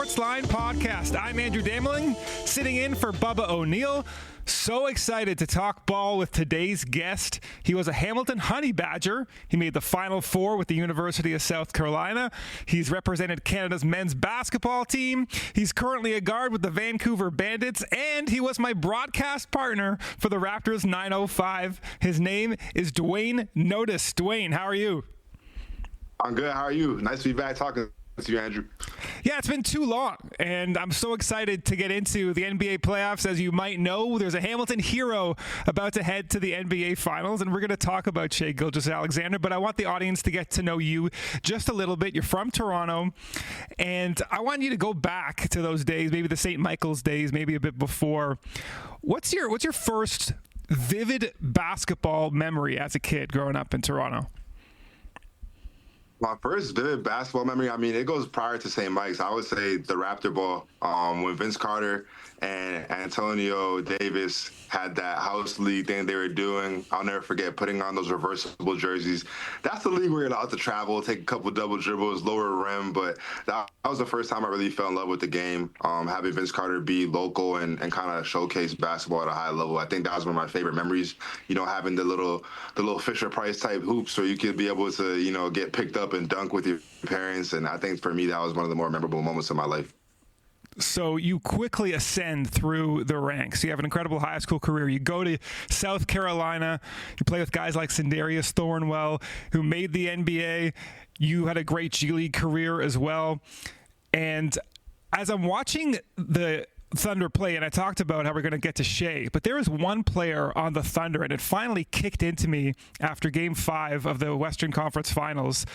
Sportsline podcast. I'm Andrew Damelin, sitting in for Bubba O'Neill. So excited to talk ball with today's guest. He was a Hamilton Honey Badger. He made the Final Four with the University of South Carolina. He's represented Canada's men's basketball team. He's currently a guard with the Vancouver Bandits, and he was my broadcast partner for the Raptors 905. His name is Duane Notice. Duane, how are you? I'm good. How are you? Nice to be back talking to you, Andrew. Yeah, it's been too long, and I'm so excited to get into the NBA playoffs. As you might know, there's a Hamilton hero about to head to the NBA Finals, and we're going to talk about Shai Gilgeous-Alexander, but I want the audience to get to know you just a little bit. You're from Toronto, and I want you to go back to those days, maybe the St. Michael's days, maybe a bit before. What's your first vivid basketball memory as a kid growing up in Toronto? My first vivid basketball memory, it goes prior to St. Mike's. I would say the Raptor ball, when Vince Carter and Antonio Davis had that house league thing they were doing. I'll never forget putting on those reversible jerseys. That's the league where you're allowed to travel, take a couple double dribbles, lower rim, but that was the first time I really fell in love with the game, having Vince Carter be local and kind of showcase basketball at a high level. I think that was one of my favorite memories, having the little Fisher-Price type hoops where you could be able to, get picked up and dunk with your parents. And I think for me, that was one of the more memorable moments of my life. So you quickly ascend through the ranks. You have an incredible high school career. You go to South Carolina. You play with guys like Sindarius Thornwell, who made the NBA. You had a great G League career as well. And as I'm watching the Thunder play, and I talked about how we're going to get to Shai, but there is one player on the Thunder, and it finally kicked into me after Game 5 of the Western Conference Finals,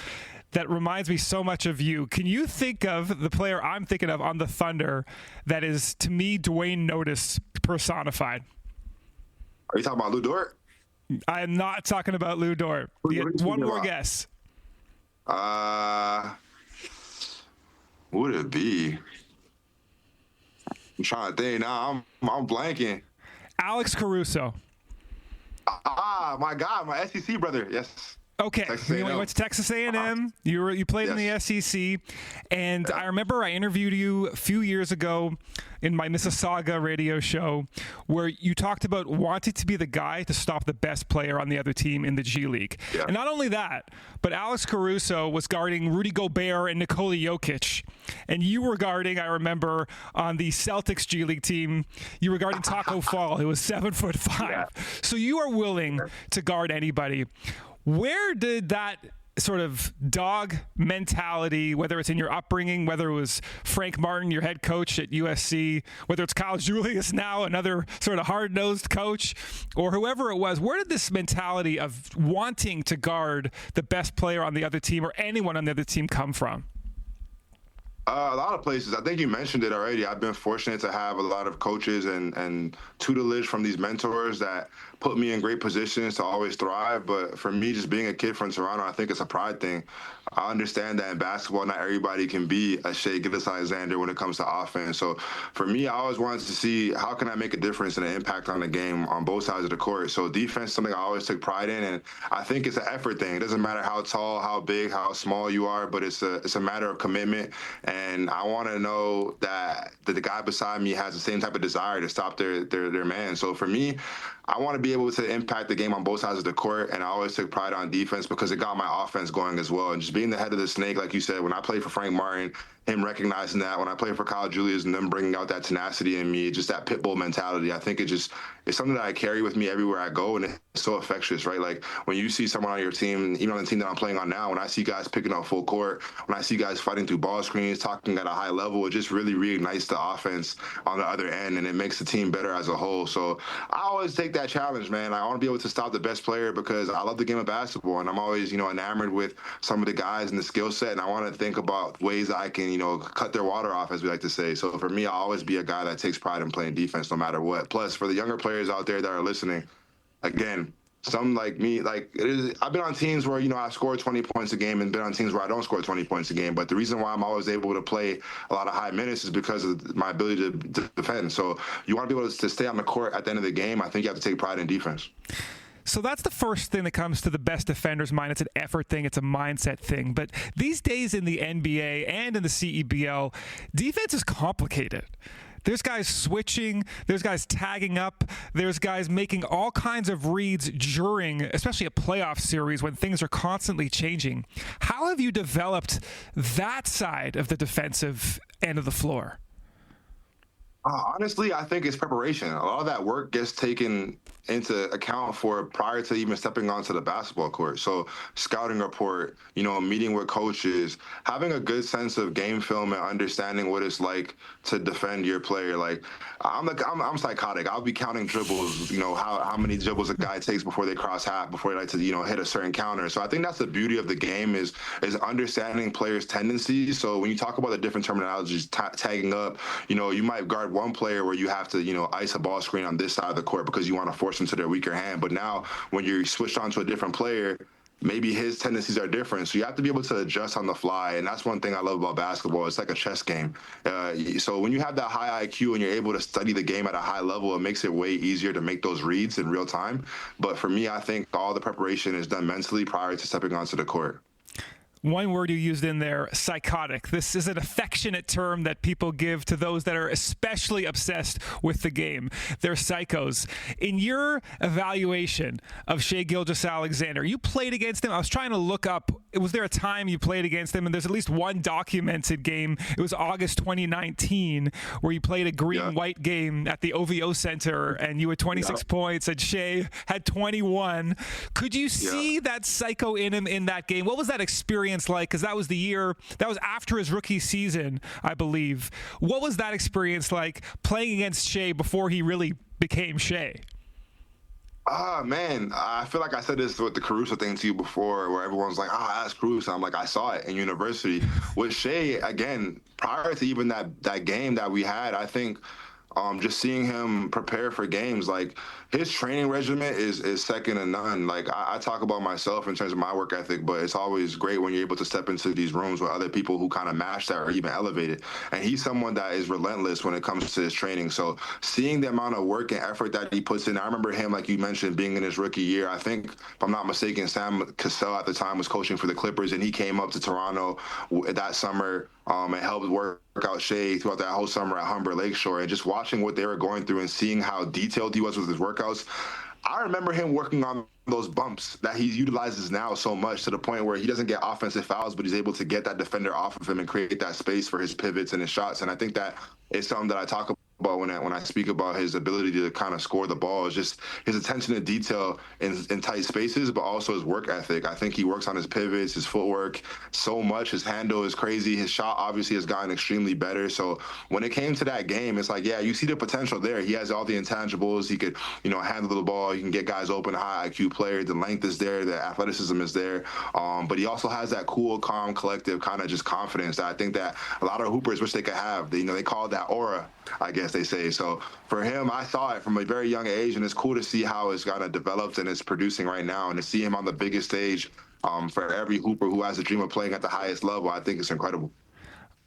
that reminds me so much of you. Can you think of the player I'm thinking of on the Thunder that is, to me, Duane Notice personified? Are you talking about Lou Dort? I am not talking about Lou Dort. One more guess. Who would it be? I'm trying to think now. I'm blanking. Alex Caruso. My God, my SEC brother. Yes. Okay, you went to Texas A&M. You played in the SEC, and I remember I interviewed you a few years ago in my Mississauga radio show, where you talked about wanting to be the guy to stop the best player on the other team in the G League. Yeah. And not only that, but Alex Caruso was guarding Rudy Gobert and Nikola Jokic, and you were guarding, I remember, on the Celtics G League team, you were guarding Taco Fall, who was 7'5". Yeah. So you are willing to guard anybody. Where did that sort of dog mentality, whether it's in your upbringing, whether it was Frank Martin, your head coach at USC, whether it's Kyle Julius now, another sort of hard-nosed coach, or whoever it was, where did this mentality of wanting to guard the best player on the other team or anyone on the other team come from? A lot of places. I think you mentioned it already. I've been fortunate to have a lot of coaches and tutelage from these mentors that put me in great positions to always thrive. But for me, just being a kid from Toronto, I think it's a pride thing. I understand that in basketball, not everybody can be a Shai Gilgeous-Alexander when it comes to offense. So for me, I always wanted to see how can I make a difference and an impact on the game on both sides of the court. So defense is something I always took pride in, and I think it's an effort thing. It doesn't matter how tall, how big, how small you are, but it's a matter of commitment. And I want to know that the guy beside me has the same type of desire to stop their man. So for me, I want to be able to impact the game on both sides of the court, and I always took pride on defense because it got my offense going as well. And just being the head of the snake, like you said, when I played for Frank Martin, him recognizing that, when I played for Kyle Julius and them bringing out that tenacity in me, just that pit bull mentality, I think it's something that I carry with me everywhere I go, and it's so infectious, right? Like when you see someone on your team, even on the team that I'm playing on now, when I see guys picking up full court, when I see guys fighting through ball screens, talking at a high level, it just really reignites the offense on the other end, and it makes the team better as a whole. So I always take that challenge, man. I want to be able to stop the best player because I love the game of basketball, and I'm always, enamored with some of the guys and the skill set, and I want to think about ways I can, cut their water off, as we like to say. So for me, I'll always be a guy that takes pride in playing defense no matter what. Plus, for the younger players out there that are listening, again, some like me, I've been on teams where, I've scored 20 points a game and been on teams where I don't score 20 points a game. But the reason why I'm always able to play a lot of high minutes is because of my ability to defend. So you want to be able to stay on the court at the end of the game. I think you have to take pride in defense. So that's the first thing that comes to the best defender's mind. It's an effort thing. It's a mindset thing. But these days in the NBA and in the CEBL, defense is complicated. There's guys switching. There's guys tagging up. There's guys making all kinds of reads during, especially a playoff series when things are constantly changing. How have you developed that side of the defensive end of the floor? Honestly, I think it's preparation. A lot of that work gets taken into account for prior to even stepping onto the basketball court. So scouting report, meeting with coaches, having a good sense of game film and understanding what it's like to defend your player. Like I'm psychotic. I'll be counting dribbles, how many dribbles a guy takes before they cross half, before they like to, hit a certain counter. So I think that's the beauty of the game is understanding players' tendencies. So when you talk about the different terminologies, tagging up, you might guard one player where you have to, ice a ball screen on this side of the court because you want to force them to their weaker hand. But now when you're switched on to a different player, maybe his tendencies are different. So you have to be able to adjust on the fly. And that's one thing I love about basketball. It's like a chess game. So when you have that high IQ and you're able to study the game at a high level, it makes it way easier to make those reads in real time. But for me, I think all the preparation is done mentally prior to stepping onto the court. One word you used in there, psychotic. This is an affectionate term that people give to those that are especially obsessed with the game. They're psychos. In your evaluation of Shai Gilgeous-Alexander, you played against him. I was trying to look up, was there a time you played against him? And there's at least one documented game. It was August 2019, where you played a green-white game at the OVO Center, and you had 26 points, and Shai had 21. Could you see that psycho in him in that game? What was that experience like? Because that was the year, that was after his rookie season, I believe. What was that experience like playing against Shai before he really became Shai? Man, I feel like I said this with the Caruso thing to you before, where everyone's like, ask Caruso. I'm like, I saw it in university. With Shai, again, prior to even that game that we had, I think just seeing him prepare for games, like his training regimen is second to none. Like I talk about myself in terms of my work ethic, but it's always great when you're able to step into these rooms with other people who kind of match that or even elevate it. And he's someone that is relentless when it comes to his training. So seeing the amount of work and effort that he puts in, I remember him, like you mentioned, being in his rookie year. I think, if I'm not mistaken, Sam Cassell at the time was coaching for the Clippers, and he came up to Toronto that summer and helped work out Shai throughout that whole summer at Humber Lakeshore, and just watching what they were going through and seeing how detailed he was with his workouts. I remember him working on those bumps that he utilizes now so much, to the point where he doesn't get offensive fouls, but he's able to get that defender off of him and create that space for his pivots and his shots. And I think that is something that I talk about when I speak about his ability to kind of score the ball, is just his attention to detail in tight spaces, but also his work ethic. I think he works on his pivots, his footwork so much. His handle is crazy. His shot obviously has gotten extremely better. So when it came to that game, it's like, yeah, you see the potential there. He has all the intangibles. He could, handle the ball. He can get guys open, high IQ player. The length is there. The athleticism is there. But he also has that cool, calm, collective kind of just confidence that I think that a lot of hoopers wish they could have. They call it that aura, I guess they say. So for him, I saw it from a very young age, and it's cool to see how it's kind of developed and it's producing right now, and to see him on the biggest stage for every hooper who has a dream of playing at the highest level. I think it's incredible.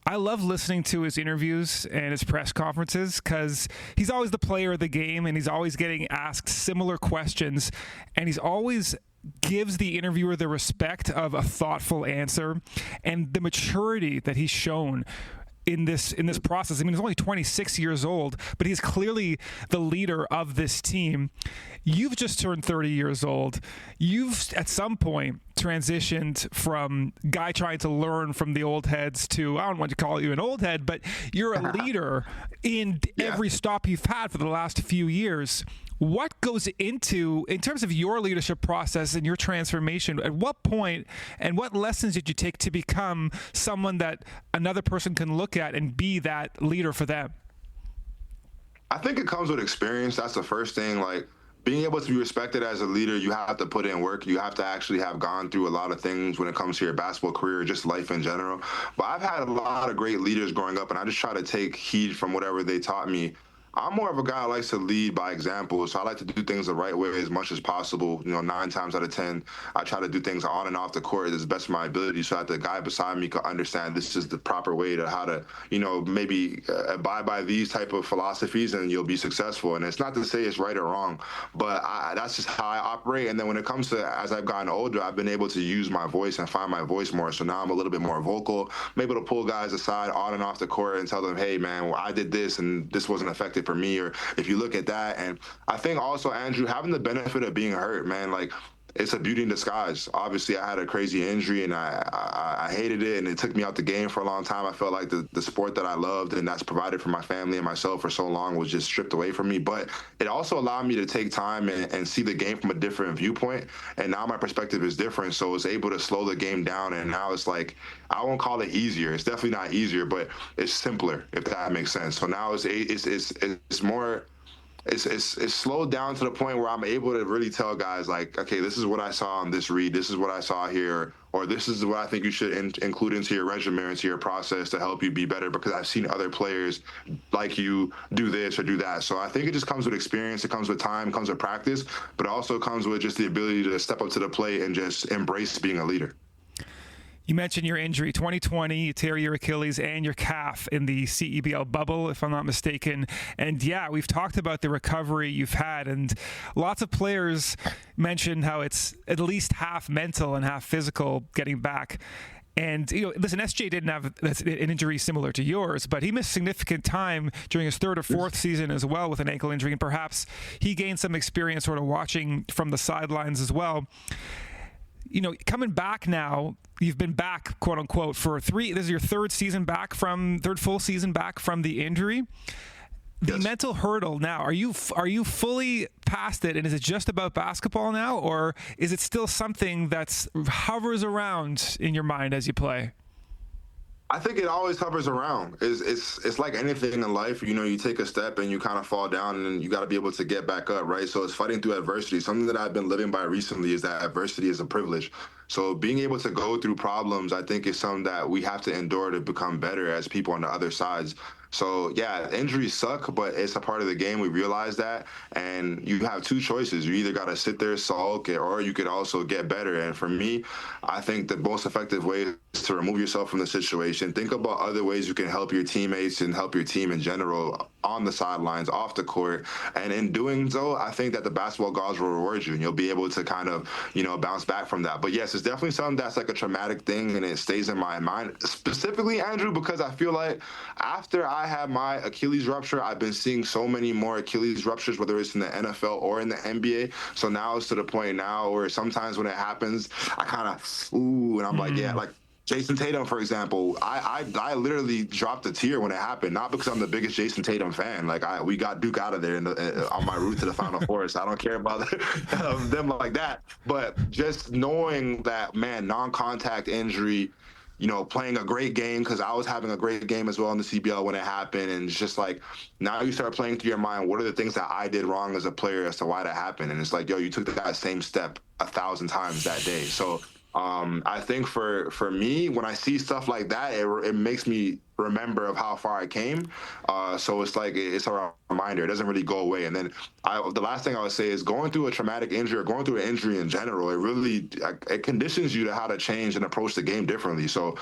I love listening to his interviews and his press conferences, because he's always the player of the game, and he's always getting asked similar questions, and he's always gives the interviewer the respect of a thoughtful answer and the maturity that he's shown in this process. I mean, he's only 26 years old, but he's clearly the leader of this team. You've just turned 30 years old. You've, at some point, transitioned from guy trying to learn from the old heads to, I don't want to call you an old head, but you're a leader in every stop you've had for the last few years. What goes into, in terms of your leadership process and your transformation, at what point and what lessons did you take to become someone that another person can look at and be that leader for them? I think it comes with experience. That's the first thing. Like, being able to be respected as a leader, you have to put in work. You have to actually have gone through a lot of things when it comes to your basketball career, just life in general. But I've had a lot of great leaders growing up, and I just try to take heed from whatever they taught me. I'm more of a guy that likes to lead by example. So I like to do things the right way as much as possible. 9 times out of 10, I try to do things on and off the court as best of my ability so that the guy beside me can understand this is the proper way to how to, maybe abide by these type of philosophies, and you'll be successful. And it's not to say it's right or wrong, but that's just how I operate. And then when it comes to, as I've gotten older, I've been able to use my voice and find my voice more. So now I'm a little bit more vocal. I'm able to pull guys aside on and off the court and tell them, hey, man, well, I did this and this wasn't effective for me, or if you look at that. And I think also, Andrew, having the benefit of being hurt, man, like, it's a beauty in disguise. Obviously, I had a crazy injury, and I hated it, and it took me out the game for a long time. I felt like the sport that I loved and that's provided for my family and myself for so long was just stripped away from me. But it also allowed me to take time and see the game from a different viewpoint, and now my perspective is different, so it's able to slow the game down, and now it's like, I won't call it easier. It's definitely not easier, but it's simpler, if that makes sense. So now it's more... It's slowed down to the point where I'm able to really tell guys, like, okay, this is what I saw on this read, this is what I saw here, or this is what I think you should include into your regimen, into your process to help you be better, because I've seen other players like you do this or do that. So I think it just comes with experience, it comes with time, it comes with practice, but it also comes with just the ability to step up to the plate and just embrace being a leader. You mentioned your injury, 2020, you tear your Achilles and your calf in the CEBL bubble, if I'm not mistaken. And yeah, we've talked about the recovery you've had, and lots of players mention how it's at least half mental and half physical getting back. And, listen, SJ didn't have an injury similar to yours, but he missed significant time during his third or fourth season as well with an ankle injury, and perhaps he gained some experience sort of watching from the sidelines as well. Coming back now, you've been back, quote unquote, for this is your third full season back from the injury. The Yes. mental hurdle now, are you fully past it, and is it just about basketball now, or is it still something that's hovers around in your mind as you play? I think it always hovers around. It's like anything in life. You take a step and you kind of fall down, and you got to be able to get back up, right? So it's fighting through adversity. Something that I've been living by recently is that adversity is a privilege. So being able to go through problems, I think, is something that we have to endure to become better as people on the other sides. So, yeah, injuries suck, but it's a part of the game. We realize that. And you have two choices. You either got to sit there, sulk, or you could also get better. And for me, I think the most effective way is to remove yourself from the situation. Think about other ways you can help your teammates and help your team in general on the sidelines, off the court. And in doing so, I think that the basketball gods will reward you, and you'll be able to kind of, bounce back from that. But yes, it's definitely something that's like a traumatic thing, and it stays in my mind, specifically, Andrew, because I feel like after I had my Achilles rupture, I've been seeing so many more Achilles ruptures, whether it's in the NFL or in the NBA. So now it's to the point now where sometimes when it happens, I kind of, and I'm like, yeah, like, Jason Tatum, for example, I literally dropped a tear when it happened, not because I'm the biggest Jason Tatum fan. Like, we got Duke out of there on my route to the Final Four, so I don't care about them like that. But just knowing that, man, non-contact injury, playing a great game, because I was having a great game as well in the CBL when it happened. And it's just like, now you start playing through your mind, what are the things that I did wrong as a player as to why that happened? And it's like, yo, you took that same step 1,000 times that day. So I think for me, when I see stuff like that, it makes me remember of how far I came. So it's like, it's a reminder. It doesn't really go away. And then the last thing I would say is, going through a traumatic injury or going through an injury in general, it conditions you to how to change and approach the game differently. So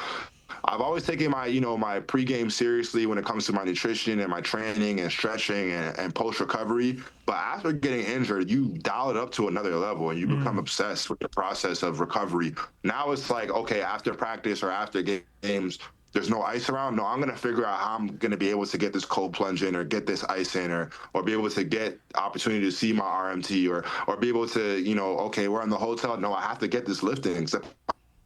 I've always taken my pregame seriously when it comes to my nutrition and my training and stretching and post-recovery. But after getting injured, you dial it up to another level, and you become obsessed with the process of recovery. Now it's like, okay, after practice or after games, there's no ice around. No, I'm going to figure out how I'm going to be able to get this cold plunge in, or get this ice in, or be able to get opportunity to see my RMT, or be able to, okay, we're in the hotel. No, I have to get this lifting. Except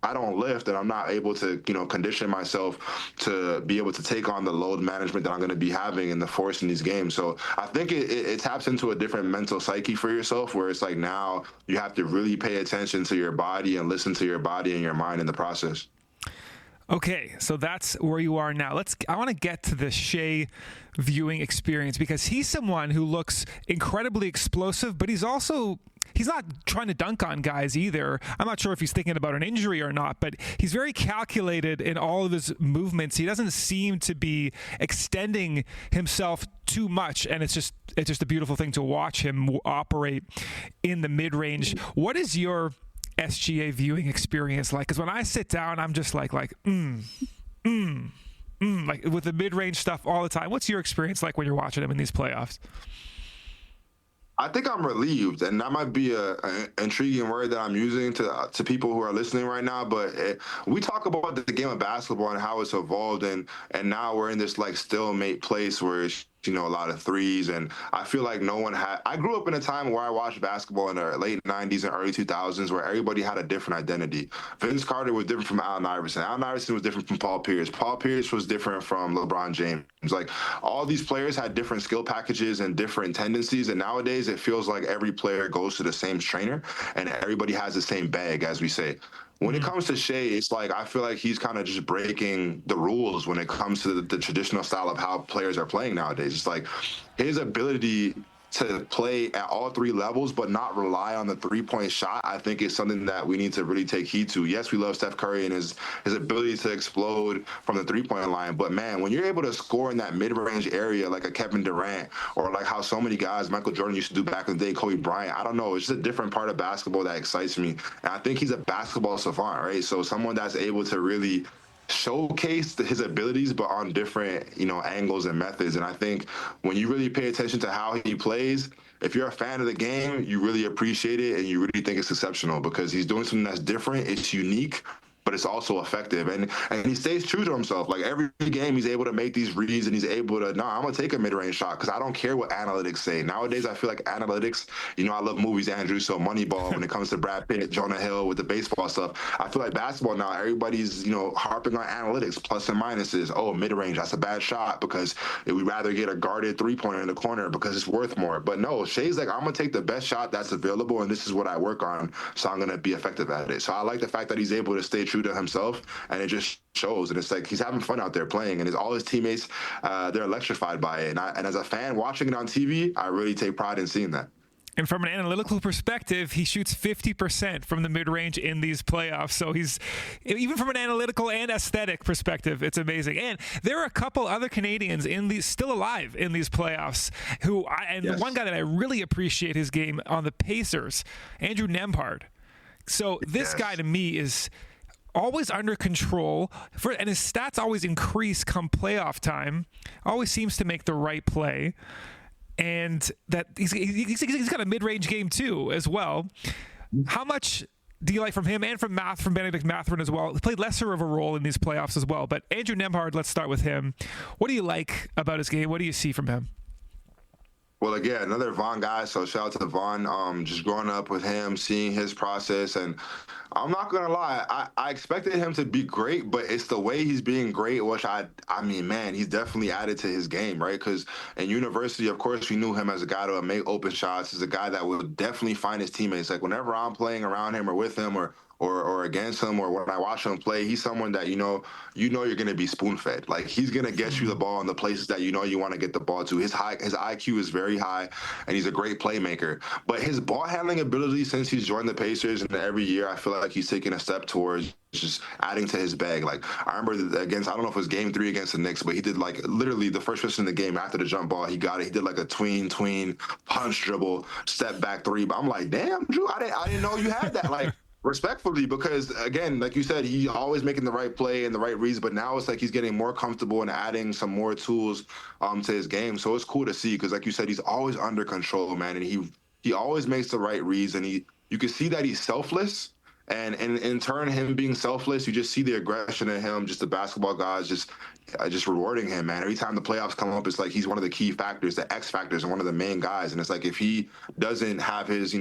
I don't lift, and I'm not able to, condition myself to be able to take on the load management that I'm going to be having and the force in these games. So I think it taps into a different mental psyche for yourself, where it's like, now you have to really pay attention to your body and listen to your body and your mind in the process. Okay, so that's where you are now. I want to get to the Shai viewing experience, because he's someone who looks incredibly explosive, but he's also he's not trying to dunk on guys either. I'm not sure if he's thinking about an injury or not, but he's very calculated in all of his movements. He doesn't seem to be extending himself too much, and it's just a beautiful thing to watch him operate in the mid-range. What is your SGA viewing experience like? Because when I sit down, I'm just like with the mid-range stuff all the time. What's your experience like when you're watching him in these playoffs? I think I'm relieved, and that might be an intriguing word that I'm using to people who are listening right now. But we talk about the game of basketball and how it's evolved, and now we're in this like stalemate place where it's, a lot of threes, and I feel like no one had. I grew up in a time where I watched basketball in the late '90s and early 2000s, where everybody had a different identity. Vince Carter was different from Allen Iverson. Allen Iverson was different from Paul Pierce. Paul Pierce was different from LeBron James. Like, all these players had different skill packages and different tendencies, and nowadays it feels like every player goes to the same trainer and everybody has the same bag, as we say. When it comes to Shai, it's like I feel like he's kind of just breaking the rules when it comes to the traditional style of how players are playing nowadays. It's like his ability to play at all three levels but not rely on the three-point shot, I think is something that we need to really take heed to. Yes, we love Steph Curry and his ability to explode from the three-point line, but man, when you're able to score in that mid-range area like a Kevin Durant, or like how so many guys, Michael Jordan used to do back in the day, Kobe Bryant, I don't know, it's just a different part of basketball that excites me. And I think he's a basketball savant, right? So someone that's able to really showcase his abilities, but on different, angles and methods. And I think when you really pay attention to how he plays, if you're a fan of the game, you really appreciate it and you really think it's exceptional because he's doing something that's different. It's unique, but it's also effective. And he stays true to himself. Like, every game he's able to make these reads and he's able to, I'm going to take a mid-range shot because I don't care what analytics say. Nowadays, I feel like analytics, I love movies, Andrew, so Moneyball when it comes to Brad Pitt, Jonah Hill with the baseball stuff. I feel like basketball now, everybody's, harping on analytics, plus and minuses. Oh, mid-range, that's a bad shot because we'd rather get a guarded three-pointer in the corner because it's worth more. But no, Shai's like, I'm going to take the best shot that's available and this is what I work on, so I'm going to be effective at it. So I like the fact that he's able to stay true to himself, and it just shows. And it's like he's having fun out there playing, and all his teammates, they're electrified by it. And as a fan watching it on TV, I really take pride in seeing that. And from an analytical perspective, he shoots 50% from the mid-range in these playoffs. So he's, even from an analytical and aesthetic perspective, it's amazing. And there are a couple other Canadians still alive in these playoffs the one guy that I really appreciate his game on the Pacers, Andrew Nembhard. So this guy to me is always under control, and his stats always increase come playoff time. Always seems to make the right play, and that he's got a mid-range game too as well. How much do you like from him and from Benedict Mathurin as well? He played lesser of a role in these playoffs as well. But Andrew Nembhard, let's start with him. What do you like about his game? What do you see from him? Well, again, another Vaughn guy, so shout out to Vaughn. Just growing up with him, seeing his process, and I'm not going to lie, I expected him to be great, but it's the way he's being great, which I mean, man, he's definitely added to his game, right? Because in university, of course, we knew him as a guy to make open shots, as a guy that would definitely find his teammates. Like, whenever I'm playing around him or with him or against him, or when I watch him play, he's someone that you're going to be spoon-fed. Like, he's going to get you the ball in the places that you want to get the ball to. His IQ is very high, and he's a great playmaker. But his ball handling ability since he's joined the Pacers, and every year I feel like he's taking a step towards just adding to his bag. Like, I remember against, I don't know if it was game 3 against the Knicks, but he did like literally the first person in the game after the jump ball, he got it. He did like a tween, punch dribble, step back 3. But I'm like, damn, Drew, I didn't know you had that. Like, respectfully, because again, like you said, he's always making the right play and the right reads, but now it's like he's getting more comfortable and adding some more tools to his game. So it's cool to see, because like you said, he's always under control, man, and he always makes the right reads, and you can see that he's selfless. And in turn, him being selfless, you just see the aggression in him, just the basketball guys just rewarding him, man. Every time the playoffs come up, it's like he's one of the key factors, the X factors, and one of the main guys. And it's like if he doesn't have his,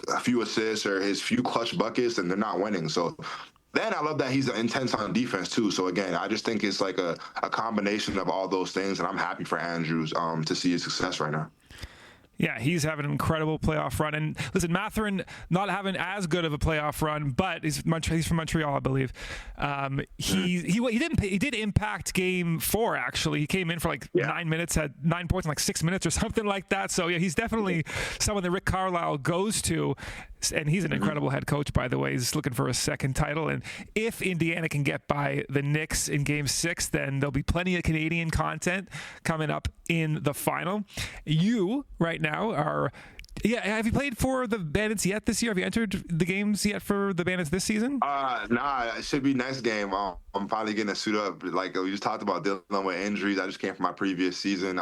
a few assists or his few clutch buckets, and they're not winning. So then I love that he's intense on defense too. So again, I just think it's like a combination of all those things, and I'm happy for Andrews to see his success right now. Yeah, he's having an incredible playoff run. And listen, Mathurin not having as good of a playoff run, but he's from Montreal, I believe. He did impact Game 4, actually. He came in for 9 minutes, had 9 points in 6 minutes or something like that. So, yeah, he's definitely someone that Rick Carlisle goes to. And he's an incredible head coach, by the way. He's looking for a second title. And if Indiana can get by the Knicks in Game 6, then there'll be plenty of Canadian content coming up in the final. You, right now, are... Yeah, have you played for the Bandits yet this year? Have you entered the games yet for the Bandits this season? Nah, it should be next game. I'm finally getting to suit up. Like we just talked about dealing with injuries. I just came from my previous season,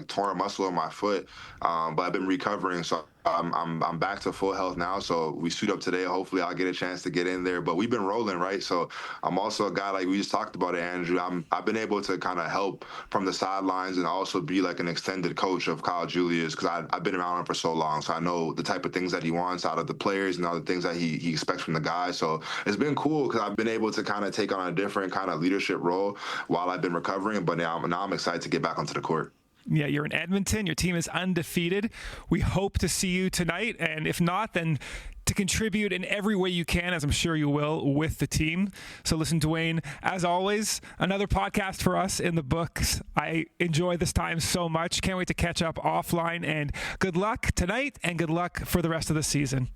torn muscle in my foot, but I've been recovering, so I'm back to full health now. So we suit up today. Hopefully I'll get a chance to get in there. But we've been rolling, right? So I'm also a guy, like we just talked about it, Andrew. I've been able to kind of help from the sidelines and also be like an extended coach of Kyle Julius, because I've been around him for so long. So I know the type of things that he wants out of the players and all the things that he expects from the guys. So it's been cool because I've been able to kind of take on a different kind of leadership role while I've been recovering. But now I'm excited to get back onto the court. Yeah, you're in Edmonton. Your team is undefeated. We hope to see you tonight. And if not, then to contribute in every way you can, as I'm sure you will, with the team. So listen, Duane, as always, another podcast for us in the books. I enjoy this time so much. Can't wait to catch up offline. And good luck tonight and good luck for the rest of the season.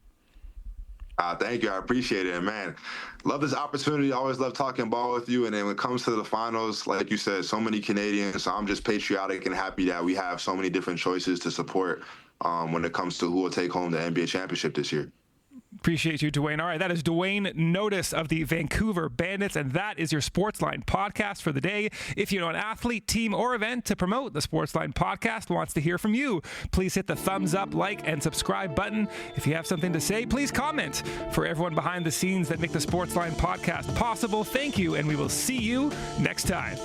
Thank you. I appreciate it. And man, love this opportunity. I always love talking ball with you. And then when it comes to the finals, like you said, so many Canadians. So I'm just patriotic and happy that we have so many different choices to support when it comes to who will take home the NBA championship this year. Appreciate you, Duane. All right, that is Duane Notice of the Vancouver Bandits, and that is your Sportsline podcast for the day. If you know an athlete, team, or event to promote, the Sportsline podcast wants to hear from you. Please hit the thumbs up, like, and subscribe button. If you have something to say, please comment. For everyone behind the scenes that make the Sportsline podcast possible, thank you, and we will see you next time.